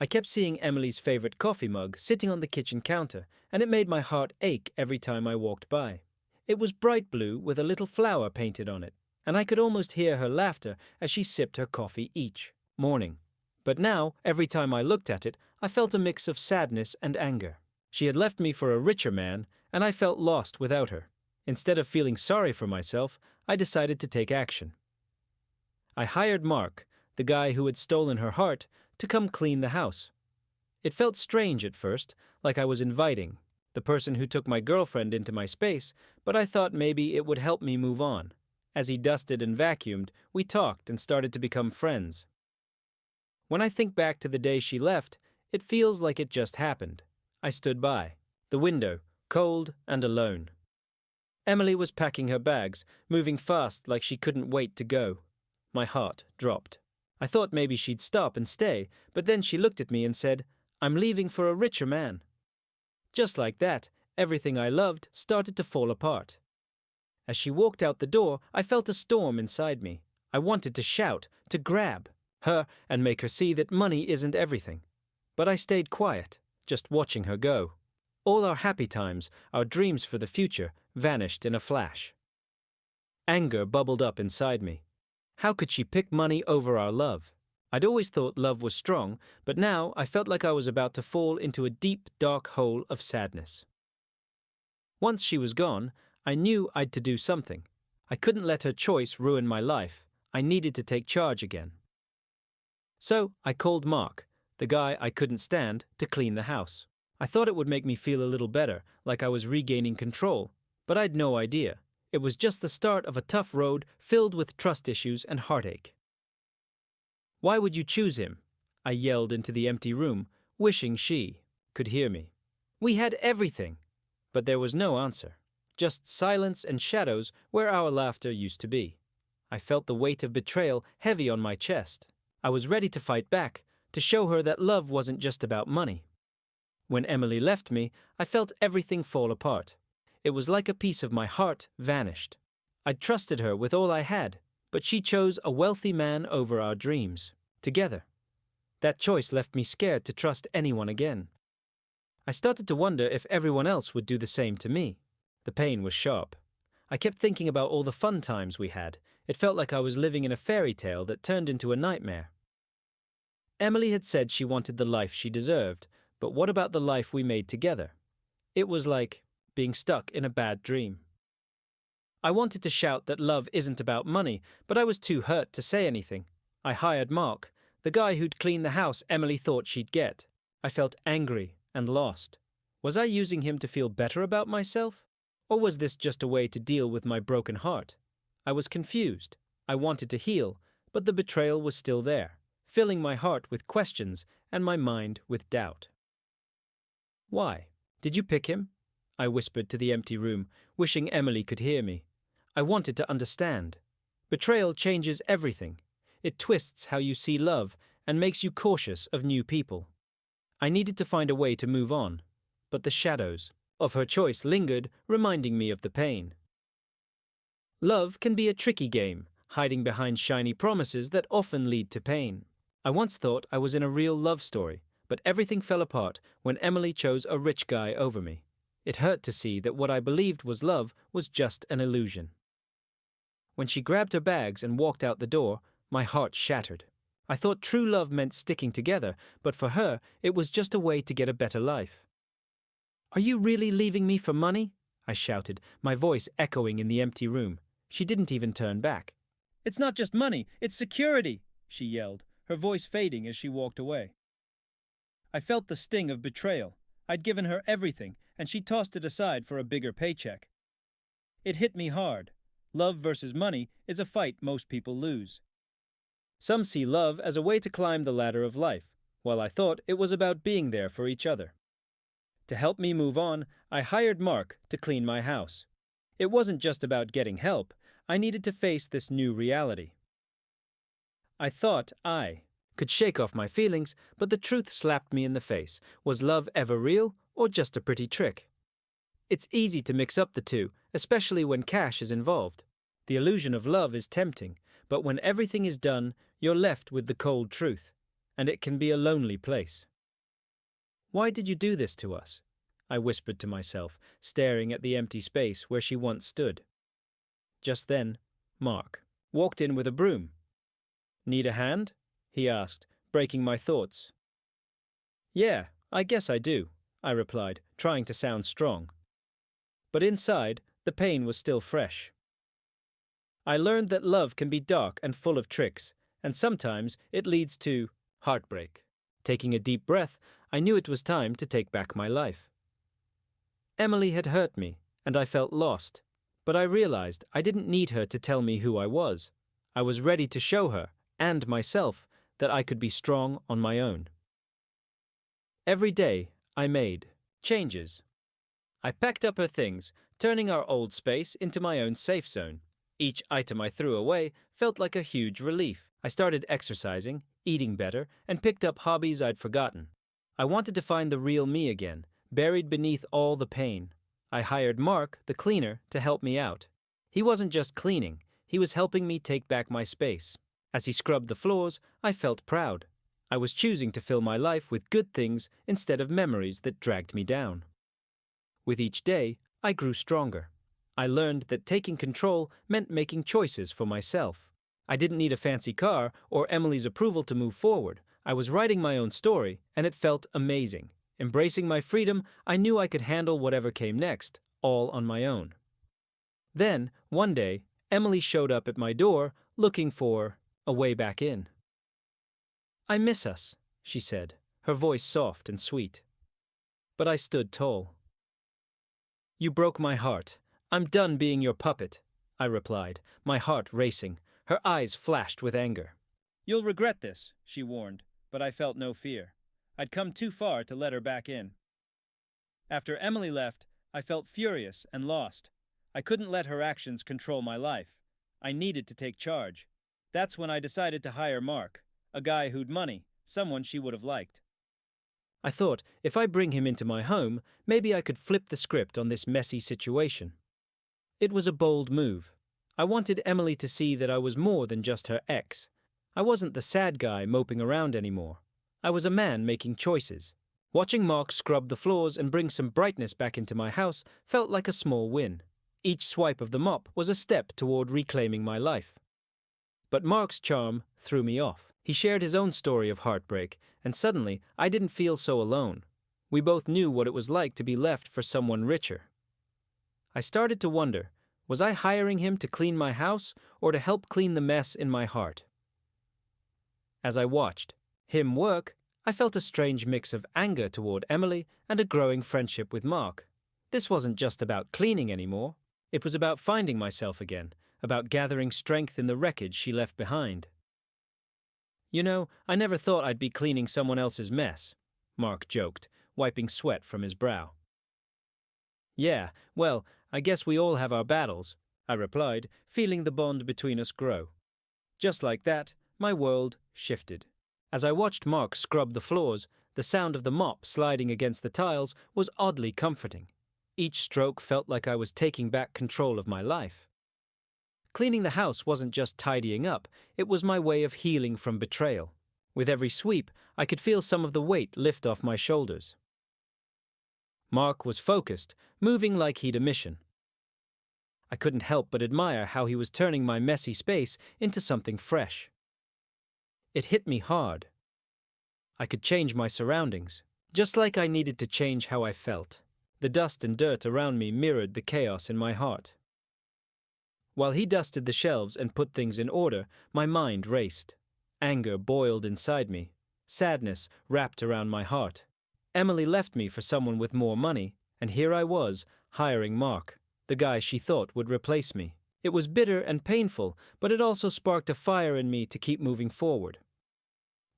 I kept seeing Emily's favorite coffee mug sitting on the kitchen counter, and it made my heart ache every time I walked by. It was bright blue with a little flower painted on it, and I could almost hear her laughter as she sipped her coffee each morning. But now, every time I looked at it, I felt a mix of sadness and anger. She had left me for a richer man, and I felt lost without her. Instead of feeling sorry for myself, I decided to take action. I hired Mark, the guy who had stolen her heart, to come clean the house. It felt strange at first, like I was inviting the person who took my girlfriend into my space, but I thought maybe it would help me move on. As he dusted and vacuumed, we talked and started to become friends. When I think back to the day she left, it feels like it just happened. I stood by the window, cold and alone. Emily was packing her bags, moving fast like she couldn't wait to go. My heart dropped. I thought maybe she'd stop and stay, but then she looked at me and said, "I'm leaving for a richer man." Just like that, everything I loved started to fall apart. As she walked out the door, I felt a storm inside me. I wanted to shout, to grab her and make her see that money isn't everything. But I stayed quiet, just watching her go. All our happy times, our dreams for the future, vanished in a flash. Anger bubbled up inside me. How could she pick money over our love? I'd always thought love was strong, but now I felt like I was about to fall into a deep, dark hole of sadness. Once she was gone, I knew I'd to do something. I couldn't let her choice ruin my life. I needed to take charge again. So I called Mark, the guy I couldn't stand, to clean the house. I thought it would make me feel a little better, like I was regaining control, but I'd no idea. It was just the start of a tough road filled with trust issues and heartache. "Why would you choose him?" I yelled into the empty room, wishing she could hear me. We had everything, but there was no answer. Just silence and shadows where our laughter used to be. I felt the weight of betrayal heavy on my chest. I was ready to fight back, to show her that love wasn't just about money. When Emily left me, I felt everything fall apart. It was like a piece of my heart vanished. I'd trusted her with all I had, but she chose a wealthy man over our dreams, together. That choice left me scared to trust anyone again. I started to wonder if everyone else would do the same to me. The pain was sharp. I kept thinking about all the fun times we had. It felt like I was living in a fairy tale that turned into a nightmare. Emily had said she wanted the life she deserved, but what about the life we made together? It was like being stuck in a bad dream. I wanted to shout that love isn't about money, but I was too hurt to say anything. I hired Mark, the guy who'd clean the house Emily thought she'd get. I felt angry and lost. Was I using him to feel better about myself? Or was this just a way to deal with my broken heart? I was confused. I wanted to heal, but the betrayal was still there, filling my heart with questions and my mind with doubt. "Why? Did you pick him?" I whispered to the empty room, wishing Emily could hear me. I wanted to understand. Betrayal changes everything. It twists how you see love and makes you cautious of new people. I needed to find a way to move on, but the shadows of her choice lingered, reminding me of the pain. Love can be a tricky game, hiding behind shiny promises that often lead to pain. I once thought I was in a real love story, but everything fell apart when Emily chose a rich guy over me. It hurt to see that what I believed was love was just an illusion. When she grabbed her bags and walked out the door, my heart shattered. I thought true love meant sticking together, but for her, it was just a way to get a better life. "Are you really leaving me for money?" I shouted, my voice echoing in the empty room. She didn't even turn back. "It's not just money, it's security," she yelled, her voice fading as she walked away. I felt the sting of betrayal. I'd given her everything, and she tossed it aside for a bigger paycheck. It hit me hard. Love versus money is a fight most people lose. Some see love as a way to climb the ladder of life, while I thought it was about being there for each other. To help me move on, I hired Mark to clean my house. It wasn't just about getting help. I needed to face this new reality. I thought I could shake off my feelings, but the truth slapped me in the face. Was love ever real, or just a pretty trick? It's easy to mix up the two, especially when cash is involved. The illusion of love is tempting, but when everything is done, you're left with the cold truth, and it can be a lonely place. Why did you do this to us? I whispered to myself, staring at the empty space where she once stood. Just then, Mark walked in with a broom. Need a hand? He asked, breaking my thoughts. Yeah, I guess I do, I replied, trying to sound strong. But inside, the pain was still fresh. I learned that love can be dark and full of tricks, and sometimes it leads to heartbreak. Taking a deep breath, I knew it was time to take back my life. Emily had hurt me, and I felt lost, but I realized I didn't need her to tell me who I was. I was ready to show her, and myself, that I could be strong on my own. Every day, I made changes. I packed up her things, turning our old space into my own safe zone. Each item I threw away felt like a huge relief. I started exercising, eating better, and picked up hobbies I'd forgotten. I wanted to find the real me again, buried beneath all the pain. I hired Mark, the cleaner, to help me out. He wasn't just cleaning, he was helping me take back my space. As he scrubbed the floors, I felt proud. I was choosing to fill my life with good things instead of memories that dragged me down. With each day, I grew stronger. I learned that taking control meant making choices for myself. I didn't need a fancy car or Emily's approval to move forward. I was writing my own story, and it felt amazing. Embracing my freedom, I knew I could handle whatever came next, all on my own. Then, one day, Emily showed up at my door, looking for a way back in. I miss us, she said, her voice soft and sweet. But I stood tall. You broke my heart. I'm done being your puppet, I replied, my heart racing. Her eyes flashed with anger. You'll regret this, she warned, but I felt no fear. I'd come too far to let her back in. After Emily left, I felt furious and lost. I couldn't let her actions control my life. I needed to take charge. That's when I decided to hire Mark, a guy who'd money, someone she would have liked. I thought, if I bring him into my home, maybe I could flip the script on this messy situation. It was a bold move. I wanted Emily to see that I was more than just her ex. I wasn't the sad guy moping around anymore. I was a man making choices. Watching Mark scrub the floors and bring some brightness back into my house felt like a small win. Each swipe of the mop was a step toward reclaiming my life. But Mark's charm threw me off. He shared his own story of heartbreak, and suddenly I didn't feel so alone. We both knew what it was like to be left for someone richer. I started to wonder, was I hiring him to clean my house or to help clean the mess in my heart? As I watched him work, I felt a strange mix of anger toward Emily and a growing friendship with Mark. This wasn't just about cleaning anymore. It was about finding myself again, about gathering strength in the wreckage she left behind. You know, I never thought I'd be cleaning someone else's mess, Mark joked, wiping sweat from his brow. Yeah, well, I guess we all have our battles, I replied, feeling the bond between us grow. Just like that, my world shifted. As I watched Mark scrub the floors, the sound of the mop sliding against the tiles was oddly comforting. Each stroke felt like I was taking back control of my life. Cleaning the house wasn't just tidying up, it was my way of healing from betrayal. With every sweep, I could feel some of the weight lift off my shoulders. Mark was focused, moving like he'd a mission. I couldn't help but admire how he was turning my messy space into something fresh. It hit me hard. I could change my surroundings, just like I needed to change how I felt. The dust and dirt around me mirrored the chaos in my heart. While he dusted the shelves and put things in order, my mind raced. Anger boiled inside me. Sadness wrapped around my heart. Emily left me for someone with more money, and here I was, hiring Mark, the guy she thought would replace me. It was bitter and painful, but it also sparked a fire in me to keep moving forward.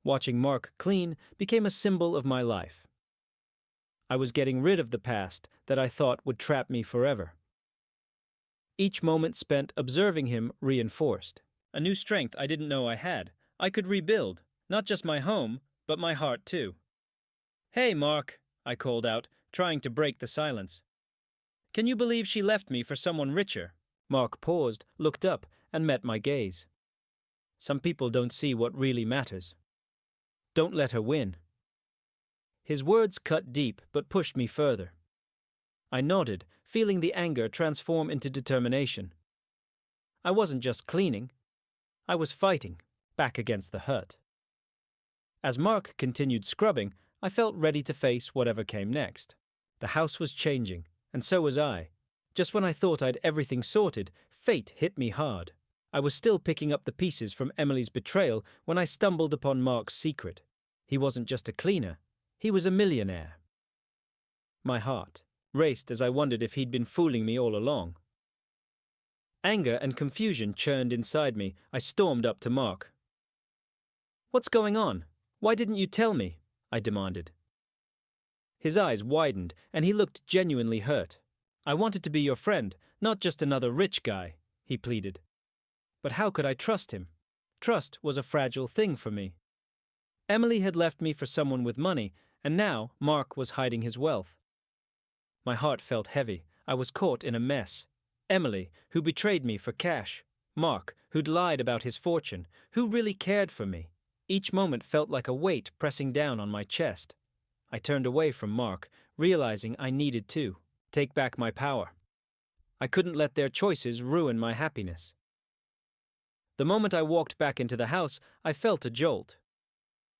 Watching Mark clean became a symbol of my life. I was getting rid of the past that I thought would trap me forever. Each moment spent observing him reinforced a new strength I didn't know I had. I could rebuild, not just my home, but my heart too. Hey, Mark, I called out, trying to break the silence. Can you believe she left me for someone richer? Mark paused, looked up, and met my gaze. Some people don't see what really matters. Don't let her win. His words cut deep but pushed me further. I nodded, feeling the anger transform into determination. I wasn't just cleaning. I was fighting, back against the hurt. As Mark continued scrubbing, I felt ready to face whatever came next. The house was changing, and so was I. Just when I thought I'd everything sorted, fate hit me hard. I was still picking up the pieces from Emily's betrayal when I stumbled upon Mark's secret. He wasn't just a cleaner, he was a millionaire. My heart raced as I wondered if he'd been fooling me all along. Anger and confusion churned inside me. I stormed up to Mark. "What's going on? Why didn't you tell me?" I demanded. His eyes widened, and he looked genuinely hurt. "I wanted to be your friend, not just another rich guy," he pleaded. But how could I trust him? Trust was a fragile thing for me. Emily had left me for someone with money, and now Mark was hiding his wealth. My heart felt heavy. I was caught in a mess. Emily, who betrayed me for cash. Mark, who'd lied about his fortune. Who really cared for me? Each moment felt like a weight pressing down on my chest. I turned away from Mark, realizing I needed to take back my power. I couldn't let their choices ruin my happiness. The moment I walked back into the house, I felt a jolt.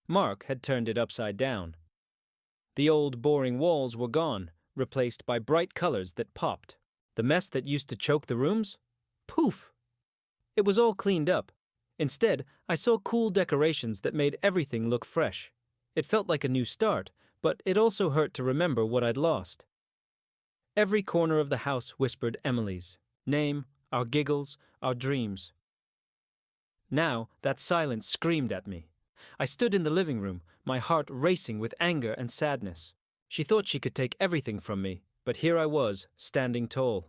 Mark had turned it upside down. The old, boring walls were gone, replaced by bright colors that popped. The mess that used to choke the rooms? Poof! It was all cleaned up. Instead, I saw cool decorations that made everything look fresh. It felt like a new start, but it also hurt to remember what I'd lost. Every corner of the house whispered Emily's name, our giggles, our dreams. Now, that silence screamed at me. I stood in the living room, my heart racing with anger and sadness. She thought she could take everything from me, but here I was, standing tall.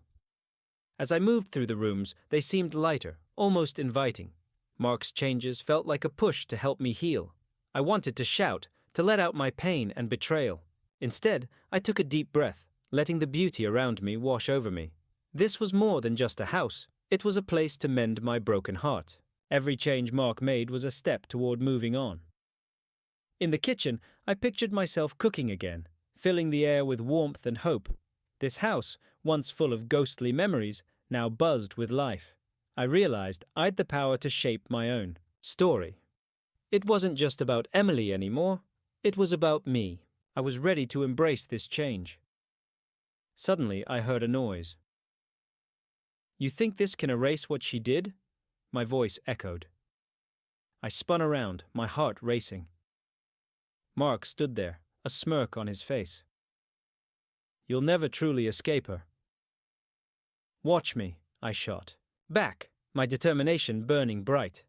As I moved through the rooms, they seemed lighter, almost inviting. Mark's changes felt like a push to help me heal. I wanted to shout, to let out my pain and betrayal. Instead, I took a deep breath, letting the beauty around me wash over me. This was more than just a house. It was a place to mend my broken heart. Every change Mark made was a step toward moving on. In the kitchen, I pictured myself cooking again, filling the air with warmth and hope. This house, once full of ghostly memories, now buzzed with life. I realized I'd the power to shape my own story. It wasn't just about Emily anymore. It was about me. I was ready to embrace this change. Suddenly, I heard a noise. "You think this can erase what she did?" My voice echoed. I spun around, my heart racing. Mark stood there, a smirk on his face. "You'll never truly escape her." "Watch me," I shot. Back, my determination burning bright.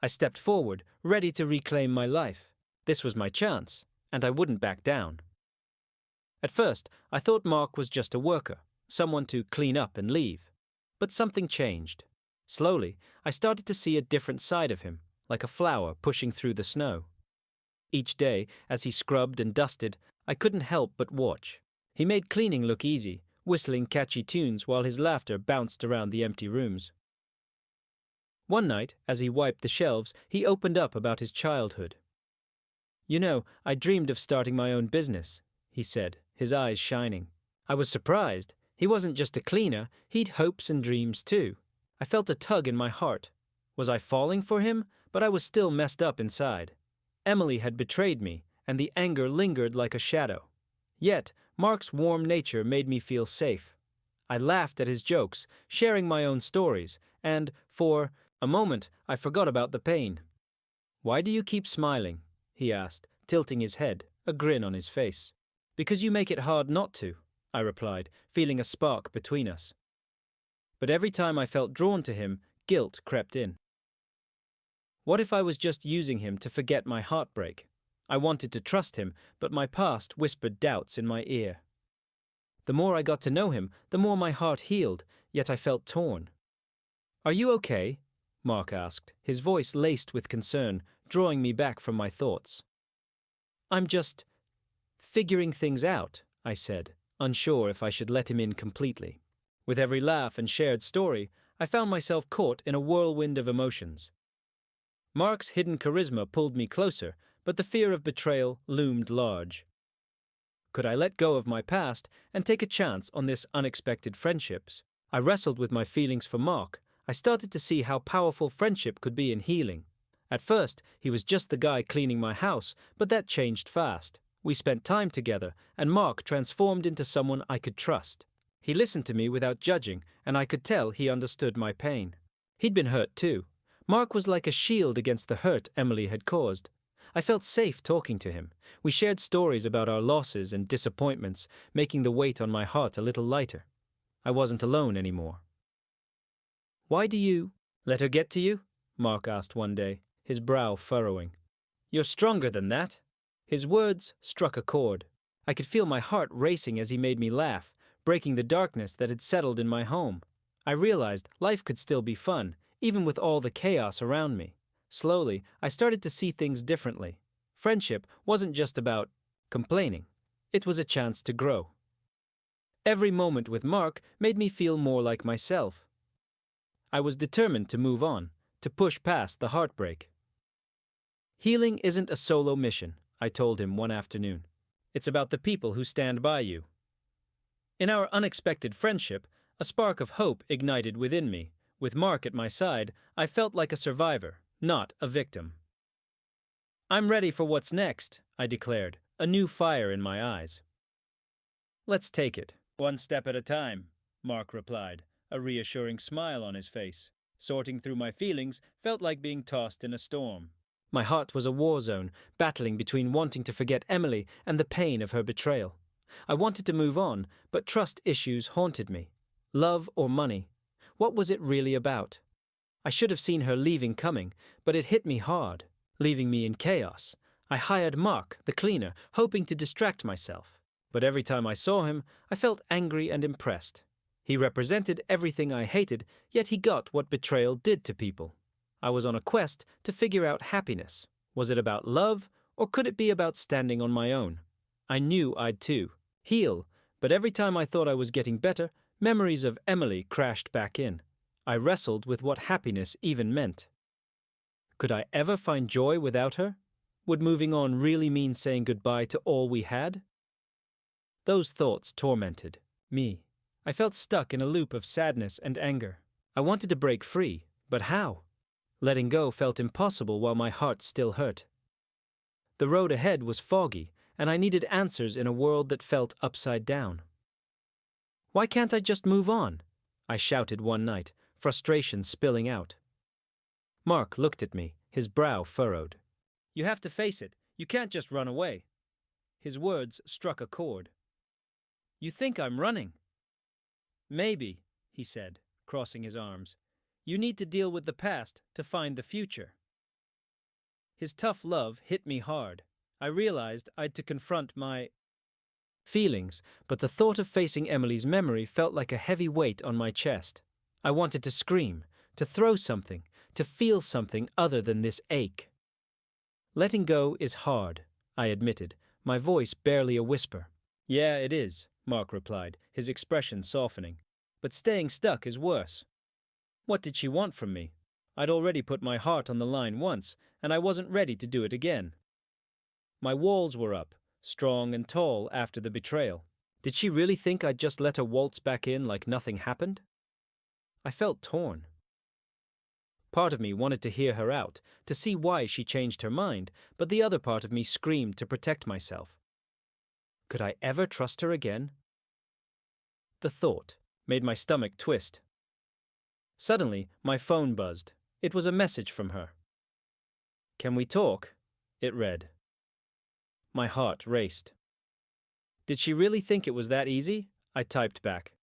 I stepped forward, ready to reclaim my life. This was my chance, and I wouldn't back down. At first, I thought Mark was just a worker, someone to clean up and leave. But something changed. Slowly, I started to see a different side of him, like a flower pushing through the snow. Each day, as he scrubbed and dusted, I couldn't help but watch. He made cleaning look easy, whistling catchy tunes while his laughter bounced around the empty rooms. One night, as he wiped the shelves, he opened up about his childhood. "You know, I dreamed of starting my own business," he said, his eyes shining. I was surprised. He wasn't just a cleaner, he'd hopes and dreams too. I felt a tug in my heart. Was I falling for him? But I was still messed up inside. Emily had betrayed me, and the anger lingered like a shadow. Yet, Mark's warm nature made me feel safe. I laughed at his jokes, sharing my own stories, and, for a moment, I forgot about the pain. "Why do you keep smiling?" he asked, tilting his head, a grin on his face. "Because you make it hard not to," I replied, feeling a spark between us. But every time I felt drawn to him, guilt crept in. What if I was just using him to forget my heartbreak? I wanted to trust him, but my past whispered doubts in my ear. The more I got to know him, the more my heart healed, yet I felt torn. "Are you okay?" Mark asked, his voice laced with concern, drawing me back from my thoughts. "I'm just figuring things out," I said, unsure if I should let him in completely. With every laugh and shared story, I found myself caught in a whirlwind of emotions. Mark's hidden charisma pulled me closer, but the fear of betrayal loomed large. Could I let go of my past and take a chance on this unexpected friendships? I wrestled with my feelings for Mark. I started to see how powerful friendship could be in healing. At first, he was just the guy cleaning my house, but that changed fast. We spent time together, and Mark transformed into someone I could trust. He listened to me without judging, and I could tell he understood my pain. He'd been hurt too. Mark was like a shield against the hurt Emily had caused. I felt safe talking to him. We shared stories about our losses and disappointments, making the weight on my heart a little lighter. I wasn't alone anymore. "Why do you let her get to you?" Mark asked one day, his brow furrowing. "You're stronger than that." His words struck a chord. I could feel my heart racing as he made me laugh, breaking the darkness that had settled in my home. I realized life could still be fun, even with all the chaos around me. Slowly, I started to see things differently. Friendship wasn't just about complaining. It was a chance to grow. Every moment with Mark made me feel more like myself. I was determined to move on, to push past the heartbreak. "Healing isn't a solo mission," I told him one afternoon. "It's about the people who stand by you." In our unexpected friendship, a spark of hope ignited within me. With Mark at my side, I felt like a survivor, not a victim. "I'm ready for what's next," I declared, a new fire in my eyes. "Let's take it one step at a time," Mark replied, a reassuring smile on his face. Sorting through my feelings felt like being tossed in a storm. My heart was a war zone, battling between wanting to forget Emily and the pain of her betrayal. I wanted to move on, but trust issues haunted me. Love or money? What was it really about? I should have seen her leaving coming, but it hit me hard, leaving me in chaos. I hired Mark, the cleaner, hoping to distract myself. But every time I saw him, I felt angry and impressed. He represented everything I hated, yet he got what betrayal did to people. I was on a quest to figure out happiness. Was it about love, or could it be about standing on my own? I knew I'd too heal, but every time I thought I was getting better, memories of Emily crashed back in. I wrestled with what happiness even meant. Could I ever find joy without her? Would moving on really mean saying goodbye to all we had? Those thoughts tormented me. I felt stuck in a loop of sadness and anger. I wanted to break free, but how? Letting go felt impossible while my heart still hurt. The road ahead was foggy, and I needed answers in a world that felt upside down. "Why can't I just move on?" I shouted one night, frustration spilling out. Mark looked at me, his brow furrowed. "You have to face it. You can't just run away." His words struck a chord. "You think I'm running?" "Maybe," he said, crossing his arms. "You need to deal with the past to find the future." His tough love hit me hard. I realized I'd to confront my feelings, but the thought of facing Emily's memory felt like a heavy weight on my chest. I wanted to scream, to throw something, to feel something other than this ache. "Letting go is hard," I admitted, my voice barely a whisper. "Yeah, it is," Mark replied, his expression softening. "But staying stuck is worse." What did she want from me? I'd already put my heart on the line once, and I wasn't ready to do it again. My walls were up, strong and tall after the betrayal. Did she really think I'd just let her waltz back in like nothing happened? I felt torn. Part of me wanted to hear her out, to see why she changed her mind, but the other part of me screamed to protect myself. Could I ever trust her again? The thought made my stomach twist. Suddenly, my phone buzzed. It was a message from her. "Can we talk?" it read. My heart raced. Did she really think it was that easy? I typed back.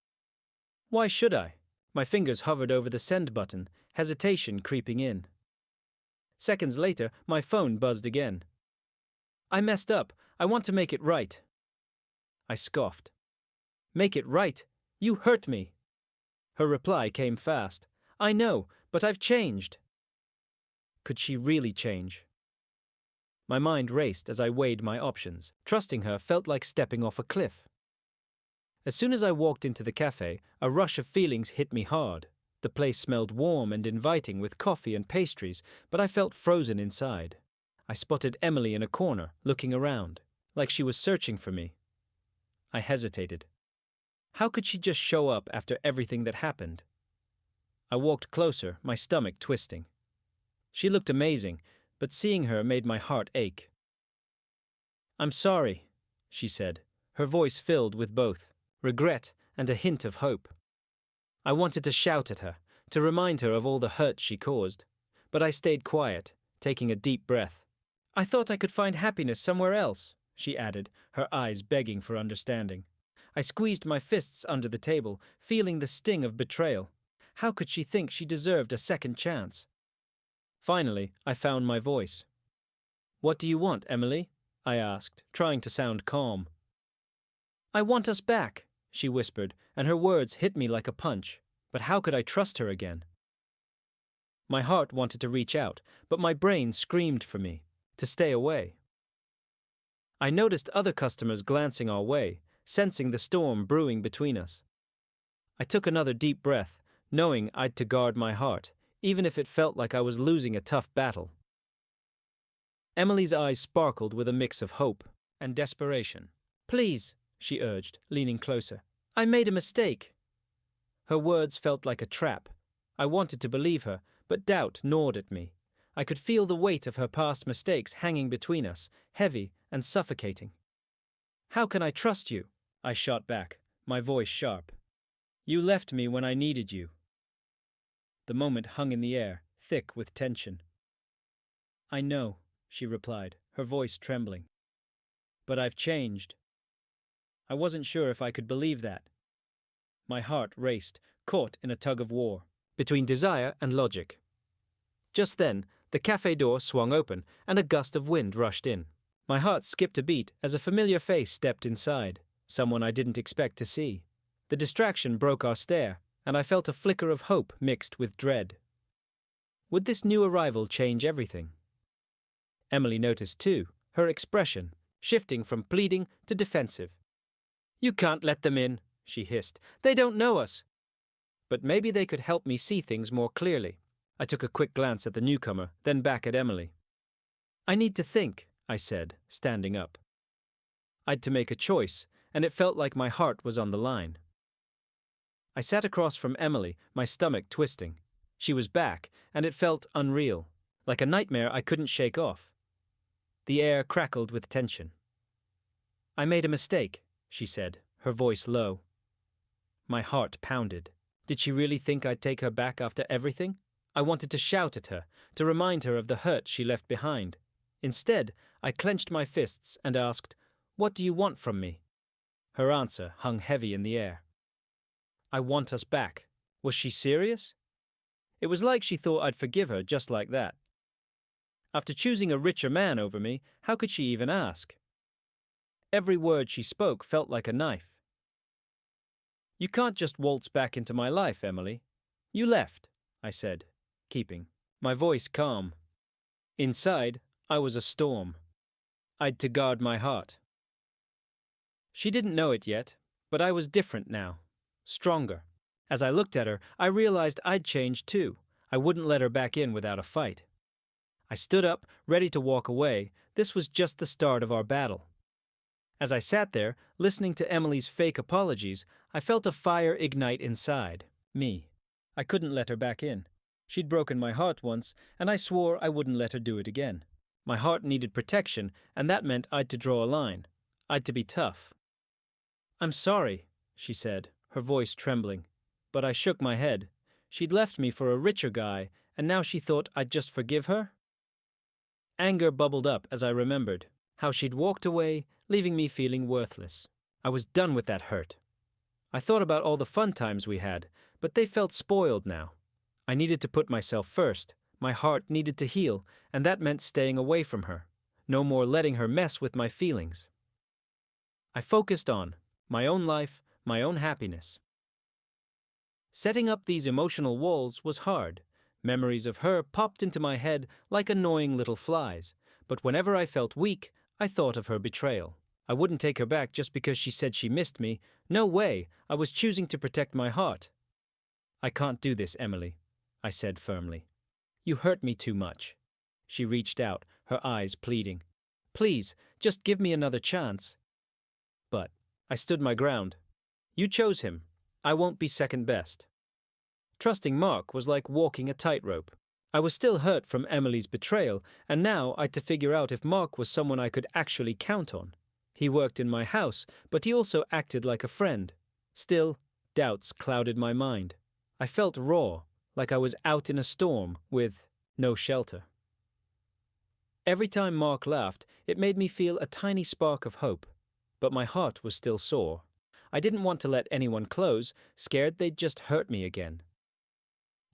Why should I? My fingers hovered over the send button, hesitation creeping in. Seconds later, my phone buzzed again. "I messed up. I want to make it right." I scoffed. "Make it right? You hurt me." Her reply came fast. "I know, but I've changed." Could she really change? My mind raced as I weighed my options. Trusting her felt like stepping off a cliff. As soon as I walked into the cafe, a rush of feelings hit me hard. The place smelled warm and inviting with coffee and pastries, but I felt frozen inside. I spotted Emily in a corner, looking around, like she was searching for me. I hesitated. How could she just show up after everything that happened? I walked closer, my stomach twisting. She looked amazing, but seeing her made my heart ache. "I'm sorry," she said, her voice filled with both regret and a hint of hope. I wanted to shout at her, to remind her of all the hurt she caused, but I stayed quiet, taking a deep breath. "I thought I could find happiness somewhere else," she added, her eyes begging for understanding. I squeezed my fists under the table, feeling the sting of betrayal. How could she think she deserved a second chance? Finally, I found my voice. "What do you want, Emily?" I asked, trying to sound calm. "I want us back," she whispered, and her words hit me like a punch. But how could I trust her again? My heart wanted to reach out, but my brain screamed for me to stay away. I noticed other customers glancing our way, sensing the storm brewing between us. I took another deep breath, knowing I'd to guard my heart, even if it felt like I was losing a tough battle. Emily's eyes sparkled with a mix of hope and desperation. "Please," she urged, leaning closer. "I made a mistake." Her words felt like a trap. I wanted to believe her, but doubt gnawed at me. I could feel the weight of her past mistakes hanging between us, heavy and suffocating. "How can I trust you?" I shot back, my voice sharp. "You left me when I needed you." The moment hung in the air, thick with tension. "I know," she replied, her voice trembling. "But I've changed." I wasn't sure if I could believe that. My heart raced, caught in a tug of war, between desire and logic. Just then, the cafe door swung open, and a gust of wind rushed in. My heart skipped a beat as a familiar face stepped inside, someone I didn't expect to see. The distraction broke our stare, and I felt a flicker of hope mixed with dread. Would this new arrival change everything? Emily noticed too, her expression shifting from pleading to defensive. "You can't let them in," she hissed. "They don't know us." But maybe they could help me see things more clearly. I took a quick glance at the newcomer, then back at Emily. "I need to think," I said, standing up. I'd to make a choice, and it felt like my heart was on the line. I sat across from Emily, my stomach twisting. She was back, and it felt unreal, like a nightmare I couldn't shake off. The air crackled with tension. "I made a mistake," she said, her voice low. My heart pounded. Did she really think I'd take her back after everything? I wanted to shout at her, to remind her of the hurt she left behind. Instead, I clenched my fists and asked, "What do you want from me?" Her answer hung heavy in the air. "I want us back." Was she serious? It was like she thought I'd forgive her just like that. After choosing a richer man over me, how could she even ask? Every word she spoke felt like a knife. "You can't just waltz back into my life, Emily. You left," I said, keeping my voice calm. Inside, I was a storm. I'd to guard my heart. She didn't know it yet, but I was different now, stronger. As I looked at her, I realized I'd changed too. I wouldn't let her back in without a fight. I stood up, ready to walk away. This was just the start of our battle. As I sat there, listening to Emily's fake apologies, I felt a fire ignite inside me. I couldn't let her back in. She'd broken my heart once, and I swore I wouldn't let her do it again. My heart needed protection, and that meant I'd to draw a line. I'd to be tough. "I'm sorry," she said, her voice trembling. But I shook my head. She'd left me for a richer guy, and now she thought I'd just forgive her? Anger bubbled up as I remembered how she'd walked away, leaving me feeling worthless. I was done with that hurt. I thought about all the fun times we had, but they felt spoiled now. I needed to put myself first. My heart needed to heal, and that meant staying away from her. No more letting her mess with my feelings. I focused on my own life, my own happiness. Setting up these emotional walls was hard. Memories of her popped into my head like annoying little flies, but whenever I felt weak, I thought of her betrayal. I wouldn't take her back just because she said she missed me. No way, I was choosing to protect my heart. "I can't do this, Emily," I said firmly. "You hurt me too much." She reached out, her eyes pleading. "Please, just give me another chance." But I stood my ground. You chose him. I won't be second best. Trusting Mark was like walking a tightrope. I was still hurt from Emily's betrayal, and now I had to figure out if Mark was someone I could actually count on. He worked in my house, but he also acted like a friend. Still, doubts clouded my mind. I felt raw, like I was out in a storm with no shelter. Every time Mark laughed, it made me feel a tiny spark of hope, but my heart was still sore. I didn't want to let anyone close, scared they'd just hurt me again.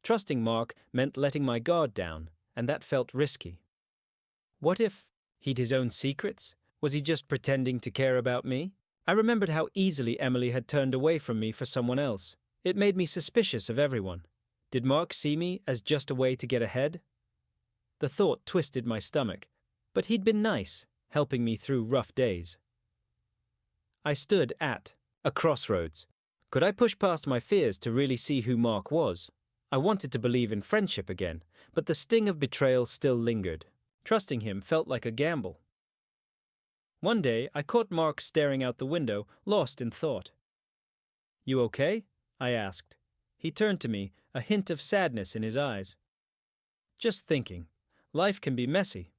Trusting Mark meant letting my guard down, and that felt risky. What if he'd his own secrets? Was he just pretending to care about me? I remembered how easily Emily had turned away from me for someone else. It made me suspicious of everyone. Did Mark see me as just a way to get ahead? The thought twisted my stomach, but he'd been nice, helping me through rough days. I stood at a crossroads. Could I push past my fears to really see who Mark was? I wanted to believe in friendship again, but the sting of betrayal still lingered. Trusting him felt like a gamble. One day, I caught Mark staring out the window, lost in thought. "You okay?" I asked. He turned to me, a hint of sadness in his eyes. "Just thinking. Life can be messy."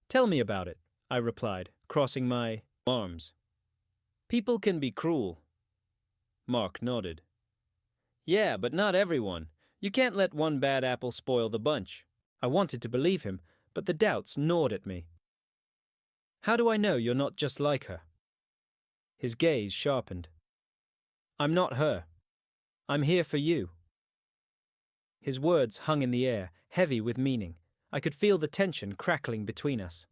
"Tell me about it," I replied, crossing my arms. "People can be cruel." Mark nodded. "Yeah, but not everyone. You can't let one bad apple spoil the bunch." I wanted to believe him, but the doubts gnawed at me. "How do I know you're not just like her?" His gaze sharpened. "I'm not her. I'm here for you." His words hung in the air, heavy with meaning. I could feel the tension crackling between us.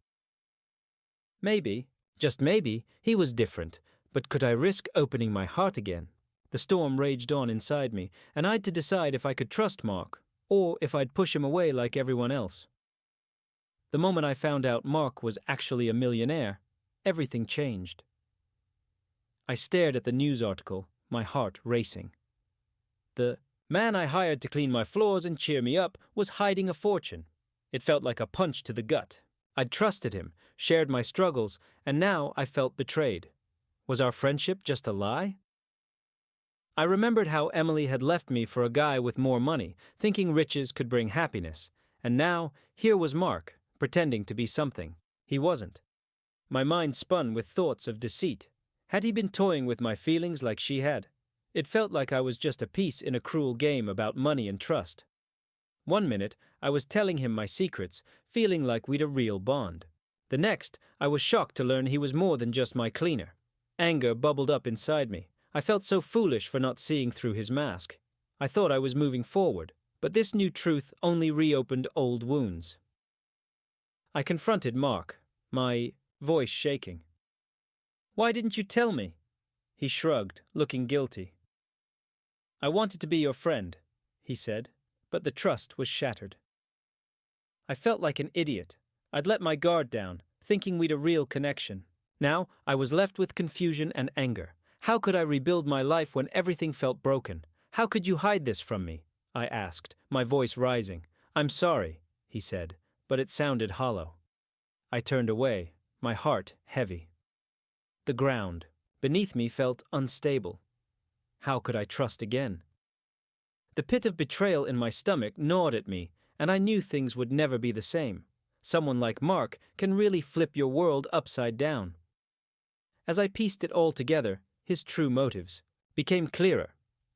Maybe, just maybe, he was different, but could I risk opening my heart again? The storm raged on inside me, and I had to decide if I could trust Mark, or if I'd push him away like everyone else. The moment I found out Mark was actually a millionaire, everything changed. I stared at the news article, my heart racing. The man I hired to clean my floors and cheer me up was hiding a fortune. It felt like a punch to the gut. I'd trusted him, shared my struggles, and now I felt betrayed. Was our friendship just a lie? I remembered how Emily had left me for a guy with more money, thinking riches could bring happiness. And now, here was Mark, pretending to be something he wasn't. My mind spun with thoughts of deceit. Had he been toying with my feelings like she had? It felt like I was just a piece in a cruel game about money and trust. One minute, I was telling him my secrets, feeling like we'd a real bond. The next, I was shocked to learn he was more than just my cleaner. Anger bubbled up inside me. I felt so foolish for not seeing through his mask. I thought I was moving forward, but this new truth only reopened old wounds. I confronted Mark, my voice shaking. "Why didn't you tell me?" He shrugged, looking guilty. "I wanted to be your friend," he said, but the trust was shattered. I felt like an idiot. I'd let my guard down, thinking we'd a real connection. Now I was left with confusion and anger. How could I rebuild my life when everything felt broken? How could you hide this from me? I asked, my voice rising. "I'm sorry," he said, but it sounded hollow. I turned away, my heart heavy. The ground beneath me felt unstable. How could I trust again? The pit of betrayal in my stomach gnawed at me, and I knew things would never be the same. Someone like Mark can really flip your world upside down. As I pieced it all together, his true motives became clearer.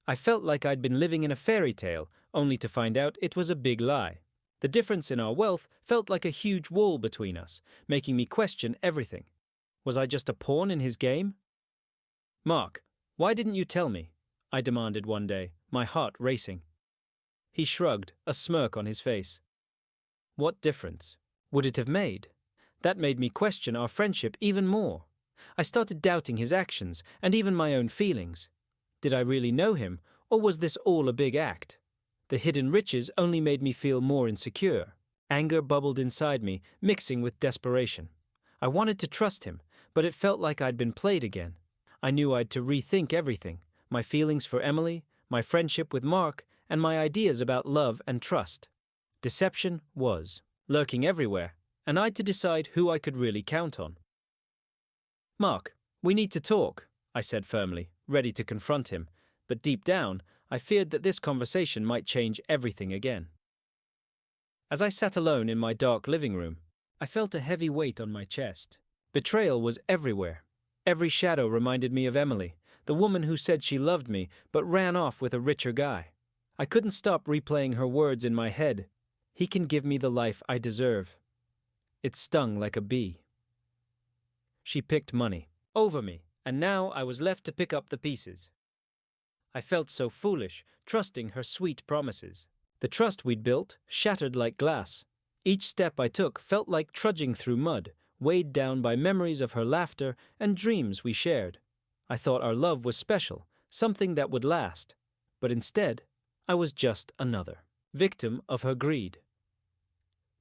I felt like I'd been living in a fairy tale, only to find out it was a big lie. The difference in our wealth felt like a huge wall between us, making me question everything. Was I just a pawn in his game? "Mark, why didn't you tell me?" I demanded one day, my heart racing. He shrugged, a smirk on his face. What difference would it have made? That made me question our friendship even more. I started doubting his actions and even my own feelings. Did I really know him, or was this all a big act? The hidden riches only made me feel more insecure. Anger bubbled inside me, mixing with desperation. I wanted to trust him, but it felt like I'd been played again. I knew I'd to rethink everything, my feelings for Emily, my friendship with Mark, and my ideas about love and trust. Deception was lurking everywhere, and I'd to decide who I could really count on. "Mark, "We need to talk," I said firmly, ready to confront him, but deep down, I feared that this conversation might change everything again. As I sat alone in my dark living room, I felt a heavy weight on my chest. Betrayal was everywhere. Every shadow reminded me of Emily, the woman who said she loved me but ran off with a richer guy. I couldn't stop replaying her words in my head. "He can give me the life I deserve." It stung like a bee. She picked money over me, and now I was left to pick up the pieces. I felt so foolish, trusting her sweet promises. The trust we'd built shattered like glass. Each step I took felt like trudging through mud, weighed down by memories of her laughter and dreams we shared. I thought our love was special, something that would last. But instead, I was just another victim of her greed.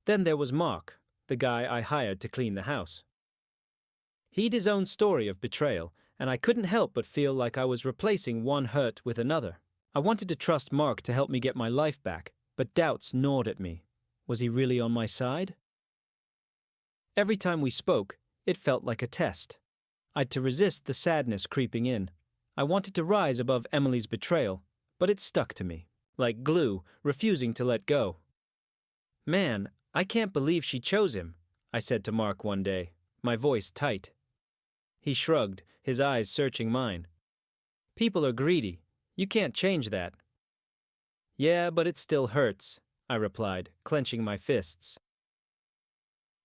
Then there was Mark, the guy I hired to clean the house. He'd his own story of betrayal, and I couldn't help but feel like I was replacing one hurt with another. I wanted to trust Mark to help me get my life back, but doubts gnawed at me. Was he really on my side? Every time we spoke, it felt like a test. I'd to resist the sadness creeping in. I wanted to rise above Emily's betrayal, but it stuck to me, like glue, refusing to let go. "Man, I can't believe she chose him," I said to Mark one day, my voice tight. He shrugged, his eyes searching mine. "People are greedy. You can't change that." "Yeah, but it still hurts," I replied, clenching my fists.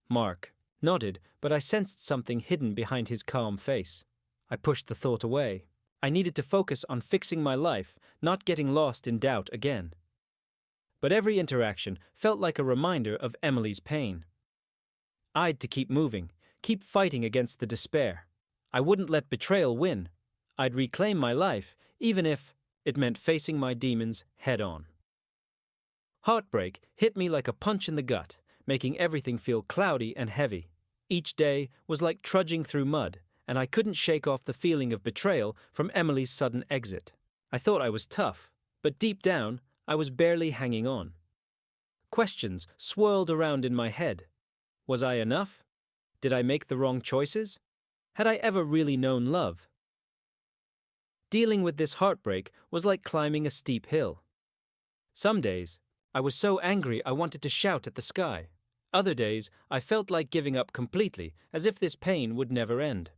Mark nodded, but I sensed something hidden behind his calm face. I pushed the thought away. I needed to focus on fixing my life, not getting lost in doubt again. But every interaction felt like a reminder of Emily's pain. I'd to keep moving, keep fighting against the despair. I wouldn't let betrayal win. I'd reclaim my life, even if it meant facing my demons head-on. Heartbreak hit me like a punch in the gut, making everything feel cloudy and heavy. Each day was like trudging through mud, and I couldn't shake off the feeling of betrayal from Emily's sudden exit. I thought I was tough, but deep down, I was barely hanging on. Questions swirled around in my head. Was I enough? Did I make the wrong choices? Had I ever really known love? Dealing with this heartbreak was like climbing a steep hill. Some days, I was so angry I wanted to shout at the sky. Other days, I felt like giving up completely, as if this pain would never end.